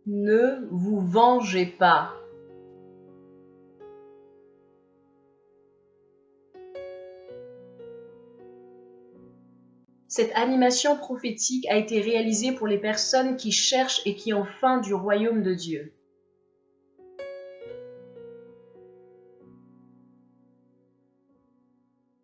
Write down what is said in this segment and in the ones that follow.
Ne vous vengez pas. Cette animation prophétique a été réalisée pour les personnes qui cherchent et qui ont faim du royaume de Dieu.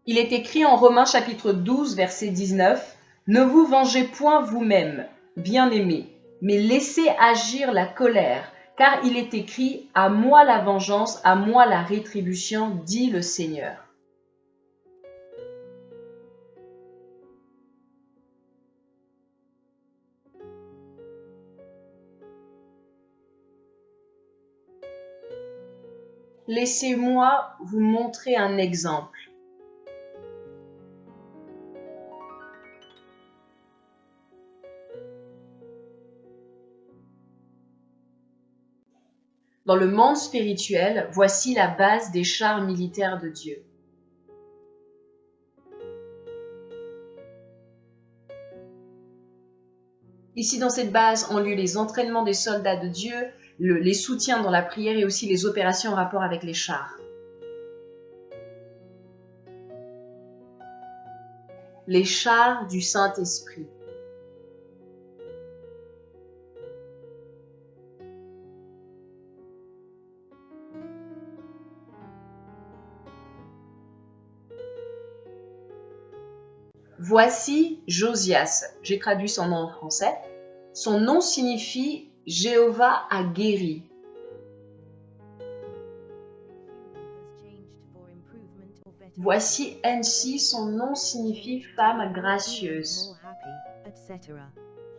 Il est écrit en Romains chapitre 12, verset 19, « Ne vous vengez point vous-même, bien-aimés, mais laissez agir la colère, car il est écrit, à moi la vengeance, à moi la rétribution, dit le Seigneur. » Laissez-moi vous montrer un exemple. Dans le monde spirituel, voici la base des chars militaires de Dieu. Ici, dans cette base, ont lieu les entraînements des soldats de Dieu, les soutiens dans la prière et aussi les opérations en rapport avec les chars. Les chars du Saint-Esprit. Voici Josias, j'ai traduit son nom en français. Son nom signifie « Jéhovah a guéri ». Voici Nancy, son nom signifie « femme gracieuse ».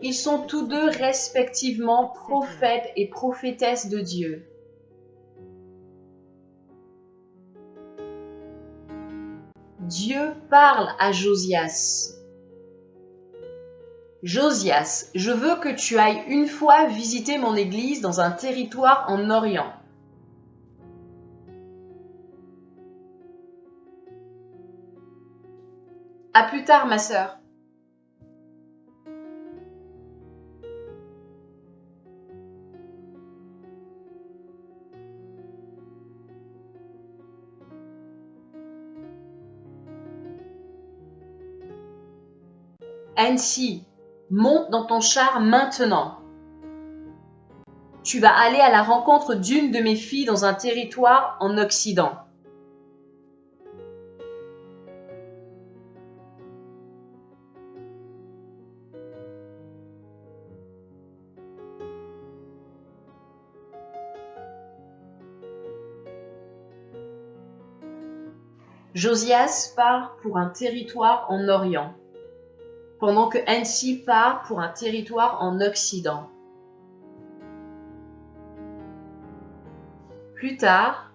Ils sont tous deux respectivement prophètes et prophétesses de Dieu. Dieu parle à Josias. Josias, je veux que tu ailles une fois visiter mon église dans un territoire en Orient. À plus tard, ma sœur. Nancy, monte dans ton char maintenant. Tu vas aller à la rencontre d'une de mes filles dans un territoire en Occident. Josias part pour un territoire en Orient, pendant que Nancy part pour un territoire en Occident. Plus tard,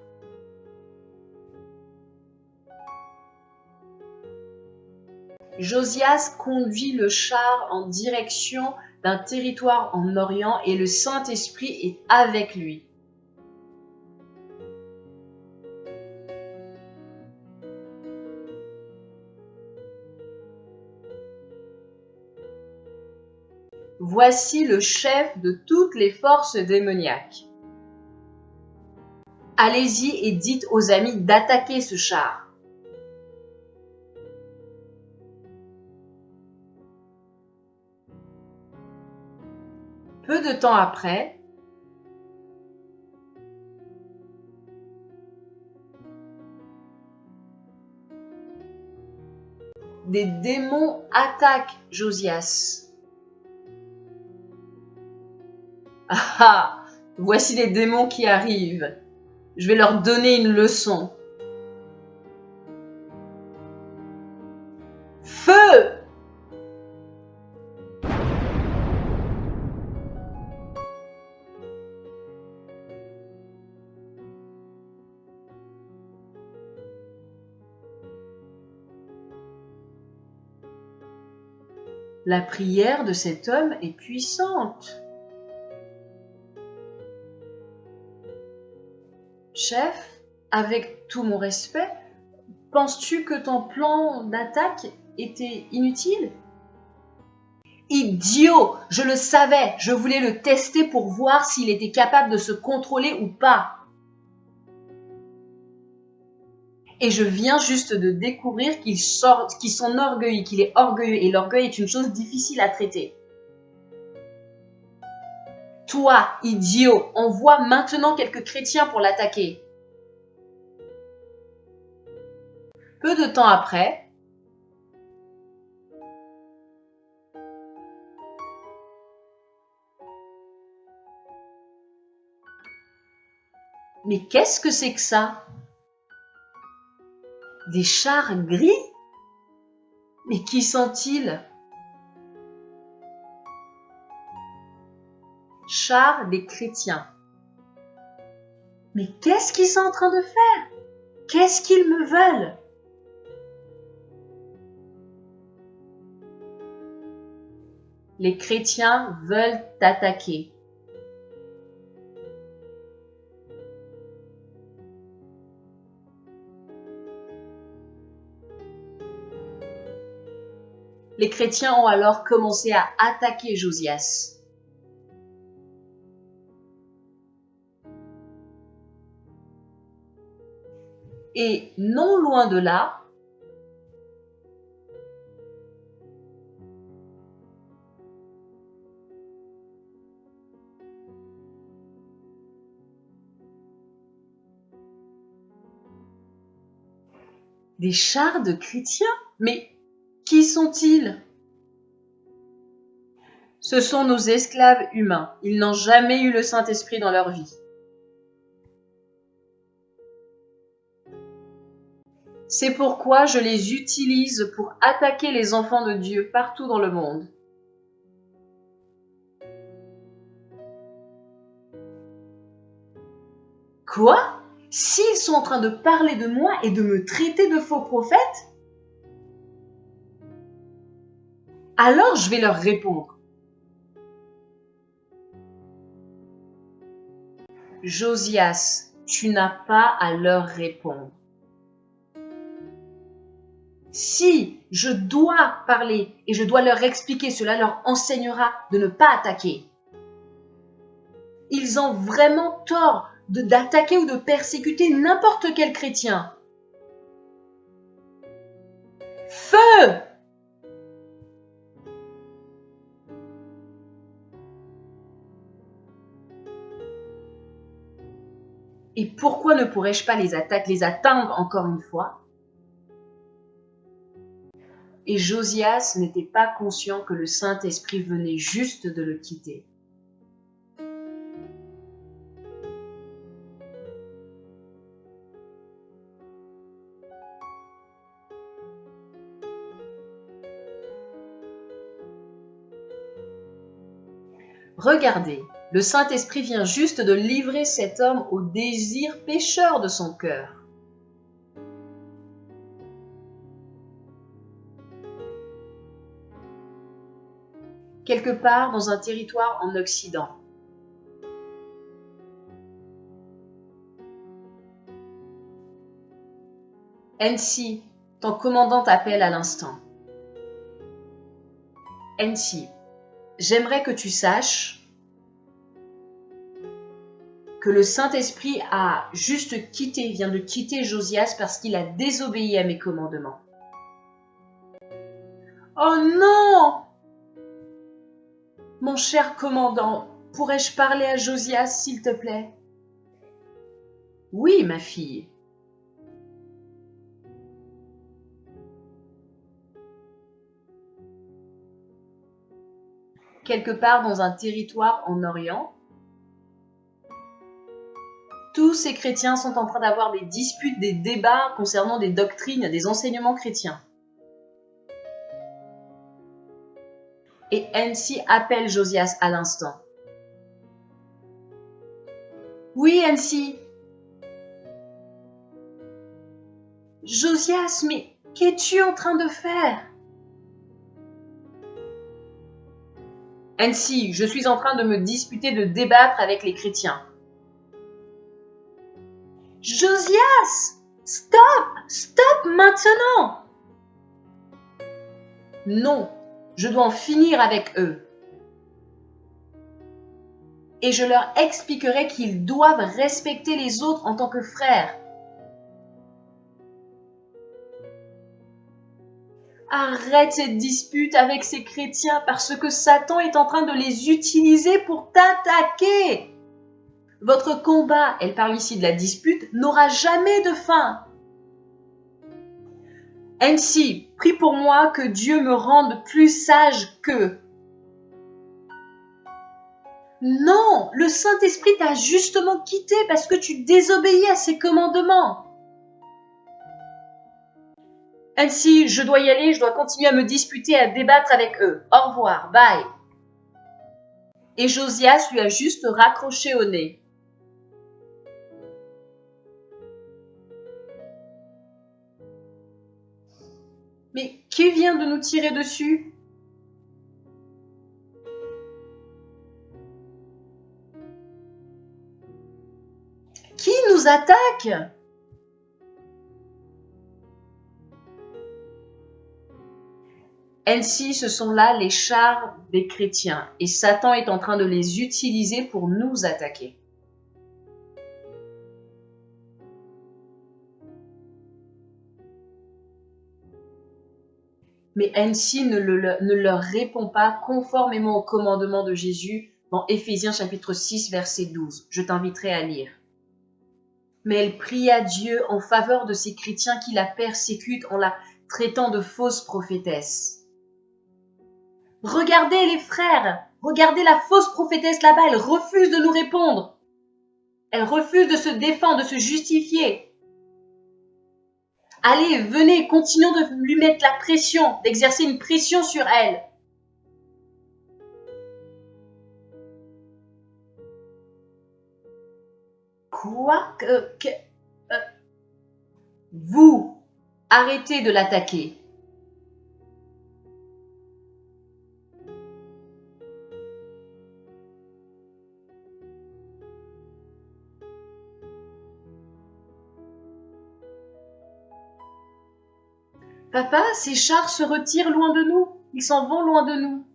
Josias conduit le char en direction d'un territoire en Orient et le Saint-Esprit est avec lui. Voici le chef de toutes les forces démoniaques. Allez-y et dites aux amis d'attaquer ce char. Peu de temps après, des démons attaquent Josias. Ah, voici les démons qui arrivent. Je vais leur donner une leçon. Feu! La prière de cet homme est puissante. Chef, avec tout mon respect, penses-tu que ton plan d'attaque était inutile? Idiot! Je le savais, je voulais le tester pour voir s'il était capable de se contrôler ou pas. Et je viens juste de découvrir qu'il s'enorgueillit, qu'il est orgueilleux, et l'orgueil est une chose difficile à traiter. Toi, idiot, envoie maintenant quelques chrétiens pour l'attaquer. Peu de temps après, mais qu'est-ce que c'est que ça? Des chars gris? Mais qui sont-ils? Chars des chrétiens. Mais qu'est-ce qu'ils sont en train de faire? Qu'est-ce qu'ils me veulent? Les chrétiens veulent t'attaquer. Les chrétiens ont alors commencé à attaquer Josias. Et non loin de là, des chars de chrétiens? Mais qui sont-ils? Ce sont nos esclaves humains. Ils n'ont jamais eu le Saint-Esprit dans leur vie. C'est pourquoi je les utilise pour attaquer les enfants de Dieu partout dans le monde. Quoi? S'ils sont en train de parler de moi et de me traiter de faux prophète, alors je vais leur répondre. Josias, tu n'as pas à leur répondre. Si je dois parler et je dois leur expliquer, cela leur enseignera de ne pas attaquer. Ils ont vraiment tort d'attaquer ou de persécuter n'importe quel chrétien. Feu! Et pourquoi ne pourrais-je pas les atteindre encore une fois? Et Josias n'était pas conscient que le Saint-Esprit venait juste de le quitter. Regardez, le Saint-Esprit vient juste de livrer cet homme au désir pécheur de son cœur. Quelque part dans un territoire en Occident. NC, ton commandant t'appelle à l'instant. NC, j'aimerais que tu saches que le Saint-Esprit vient de quitter Josias parce qu'il a désobéi à mes commandements. Oh non! Mon cher commandant, pourrais-je parler à Josias, s'il te plaît? Oui, ma fille. Quelque part dans un territoire en Orient, tous ces chrétiens sont en train d'avoir des disputes, des débats concernant des doctrines, des enseignements chrétiens. Et NC appelle Josias à l'instant. Oui, NC. Josias, mais qu'es-tu en train de faire? NC, je suis en train de me disputer, de débattre avec les chrétiens. Josias! Stop! Stop maintenant! Non, Je dois en finir avec eux. Et je leur expliquerai qu'ils doivent respecter les autres en tant que frères. Arrête cette dispute avec ces chrétiens parce que Satan est en train de les utiliser pour t'attaquer. Votre combat, elle parle ici de la dispute, n'aura jamais de fin. Ainsi, prie pour moi que Dieu me rende plus sage qu'eux. Non, le Saint-Esprit t'a justement quitté parce que tu désobéis à ses commandements. Ainsi, je dois y aller, je dois continuer à me disputer, à débattre avec eux. Au revoir, bye. Et Josias lui a juste raccroché au nez. Mais qui vient de nous tirer dessus? Qui nous attaque? Ainsi, ce sont là les chars des chrétiens, et Satan est en train de les utiliser pour nous attaquer. Mais ainsi ne leur répond pas conformément au commandement de Jésus dans Éphésiens chapitre 6, verset 12. Je t'inviterai à lire. Mais elle pria Dieu en faveur de ces chrétiens qui la persécutent en la traitant de fausse prophétesse. Regardez les frères, regardez la fausse prophétesse là-bas, elle refuse de nous répondre. Elle refuse de se défendre, de se justifier. Allez, venez, continuons de lui mettre la pression, d'exercer une pression sur elle. Quoi que vous, arrêtez de l'attaquer. Papa, ces chars se retirent loin de nous. Ils s'en vont loin de nous.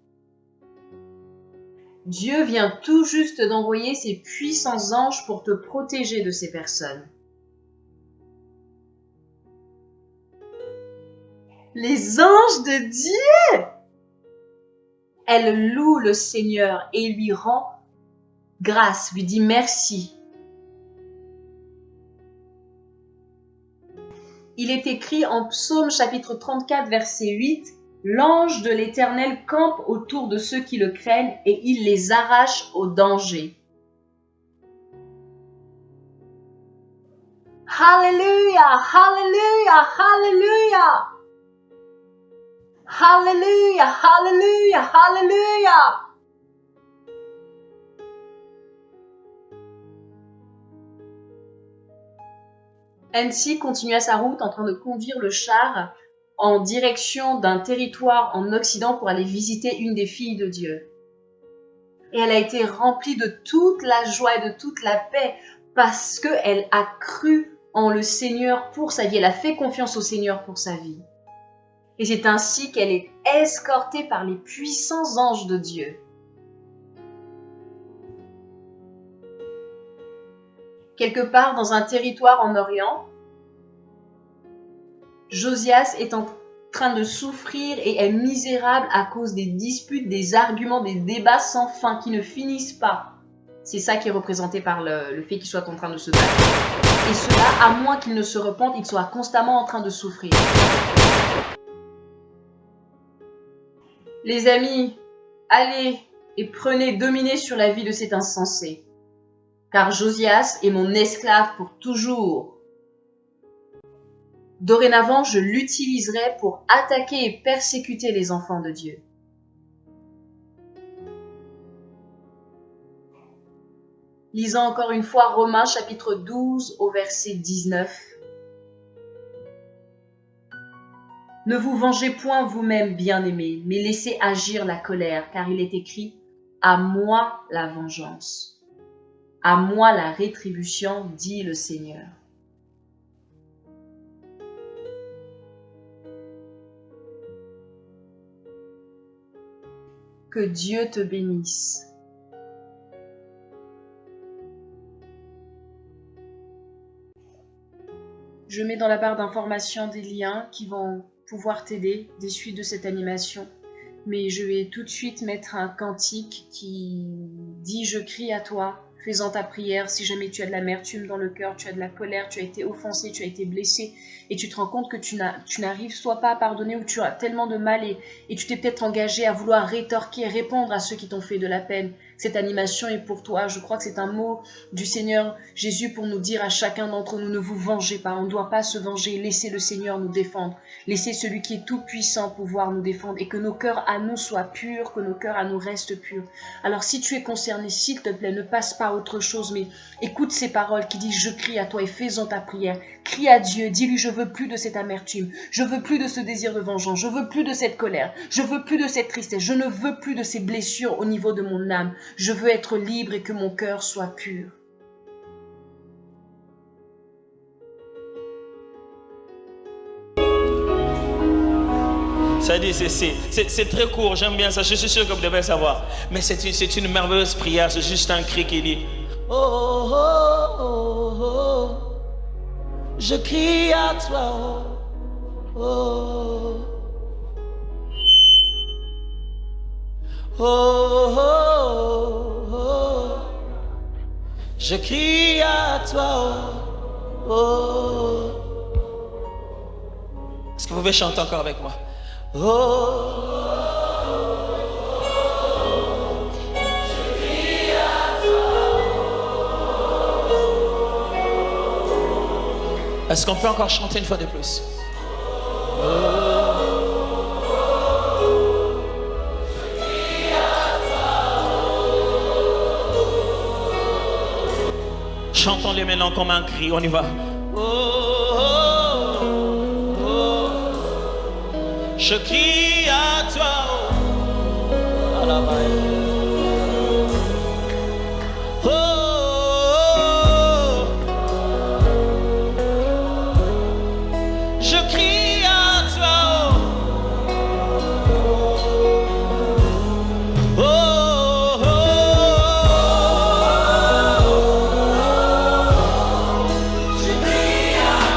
Dieu vient tout juste d'envoyer ses puissants anges pour te protéger de ces personnes. Les anges de Dieu! Elle loue le Seigneur et lui rend grâce, lui dit merci. Il est écrit en Psaume chapitre 34, verset 8, « L'ange de l'Éternel campe autour de ceux qui le craignent et il les arrache au danger. » Alléluia, Alléluia, Alléluia. Alléluia, Alléluia, Alléluia. Ainsi continua sa route en train de conduire le char en direction d'un territoire en Occident pour aller visiter une des filles de Dieu. Et elle a été remplie de toute la joie et de toute la paix parce qu'elle a cru en le Seigneur pour sa vie. Elle a fait confiance au Seigneur pour sa vie. Et c'est ainsi qu'elle est escortée par les puissants anges de Dieu. Quelque part dans un territoire en Orient, Josias est en train de souffrir et est misérable à cause des disputes, des arguments, des débats sans fin qui ne finissent pas. C'est ça qui est représenté par le fait qu'il soit en train de se battre. Et cela, à moins qu'il ne se repente, il soit constamment en train de souffrir. Les amis, allez et prenez, dominez sur la vie de cet insensé. Car Josias est mon esclave pour toujours. Dorénavant, je l'utiliserai pour attaquer et persécuter les enfants de Dieu. Lisons encore une fois Romains chapitre 12 au verset 19. Ne vous vengez point vous-même, bien-aimés, mais laissez agir la colère, car il est écrit « À moi la vengeance, à moi la rétribution, dit le Seigneur. » Que Dieu te bénisse. Je mets dans la barre d'informations des liens qui vont pouvoir t'aider des suites de cette animation. Mais je vais tout de suite mettre un cantique qui dit « Je crie à toi ». Faisant ta prière, si jamais tu as de l'amertume dans le cœur, tu as de la colère, tu as été offensé, tu as été blessé et tu te rends compte que tu n'arrives soit pas à pardonner ou tu as tellement de mal et tu t'es peut-être engagé à vouloir rétorquer, répondre à ceux qui t'ont fait de la peine. Cette animation est pour toi. Je crois que c'est un mot du Seigneur Jésus pour nous dire à chacun d'entre nous, ne vous vengez pas. On ne doit pas se venger. Laissez le Seigneur nous défendre. Laissez celui qui est tout puissant pouvoir nous défendre et que nos cœurs à nous soient purs, que nos cœurs à nous restent purs. Alors si tu es concerné, s'il te plaît, ne passe pas à autre chose, mais écoute ces paroles qui disent « Je crie à toi » et fais-en ta prière. Crie à Dieu, dis-lui « Je veux plus de cette amertume, je veux plus de ce désir de vengeance, je veux plus de cette colère, je veux plus de cette tristesse, je ne veux plus de ces blessures au niveau de mon âme. Je veux être libre et que mon cœur soit pur. » Ça dit, c'est très court, j'aime bien ça, je suis sûr que vous devez savoir. Mais c'est une merveilleuse prière, c'est juste un cri qui dit « Oh, oh, oh, oh, je crie à toi, oh, oh, oh, oh, oh, je crie à toi, oh, oh. » Est-ce que vous pouvez chanter encore avec moi? Oh, je crie à toi. Est-ce qu'on peut encore chanter une fois de plus? Oh, je crie à toi. Chantons-les maintenant comme un cri, on y va. Je crie à toi, oh, à la oh, oh, je crie à toi, oh, oh, je crie à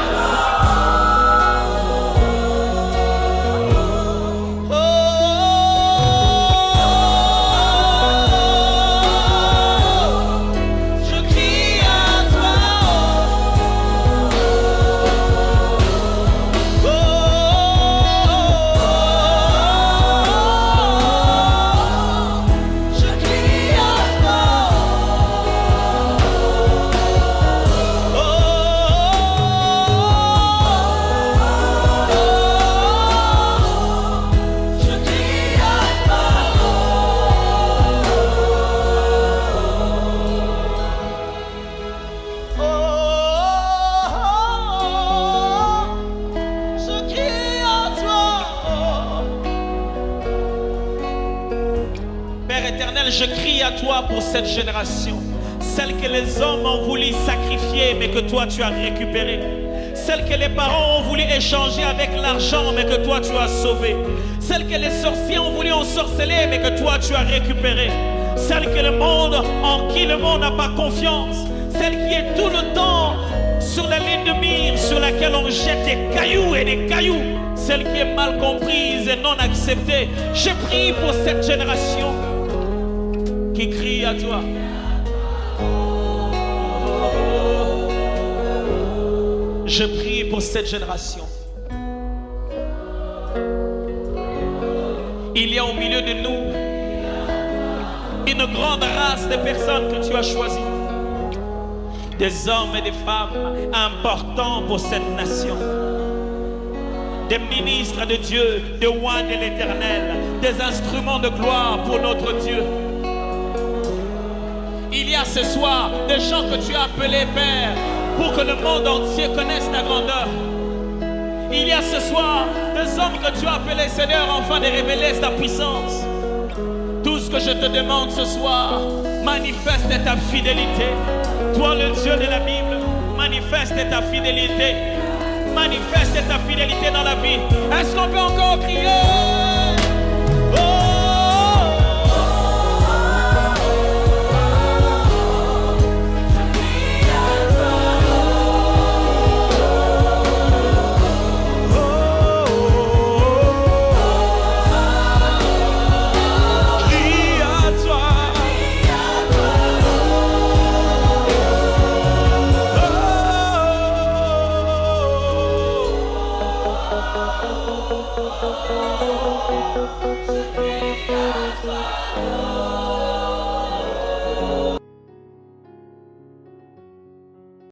je crie à toi pour cette génération, celle que les hommes ont voulu sacrifier mais que toi tu as récupérée, celle que les parents ont voulu échanger avec l'argent mais que toi tu as sauvé, celle que les sorciers ont voulu ensorceler mais que toi tu as récupérée, celle que le monde, en qui le monde n'a pas confiance, celle qui est tout le temps sur la ligne de mire sur laquelle on jette des cailloux et des cailloux, celle qui est mal comprise et non acceptée. Je prie pour cette génération qui crie à toi. Je prie pour cette génération. Il y a au milieu de nous une grande race de personnes que tu as choisies. Des hommes et des femmes importants pour cette nation. Des ministres de Dieu, des rois de l'Éternel, des instruments de gloire pour notre Dieu. Il y a ce soir des gens que tu as appelés Père pour que le monde entier connaisse ta grandeur. Il y a ce soir des hommes que tu as appelés Seigneur afin de révéler ta puissance. Tout ce que je te demande ce soir, manifeste ta fidélité. Toi le Dieu de la Bible, manifeste ta fidélité. Manifeste ta fidélité.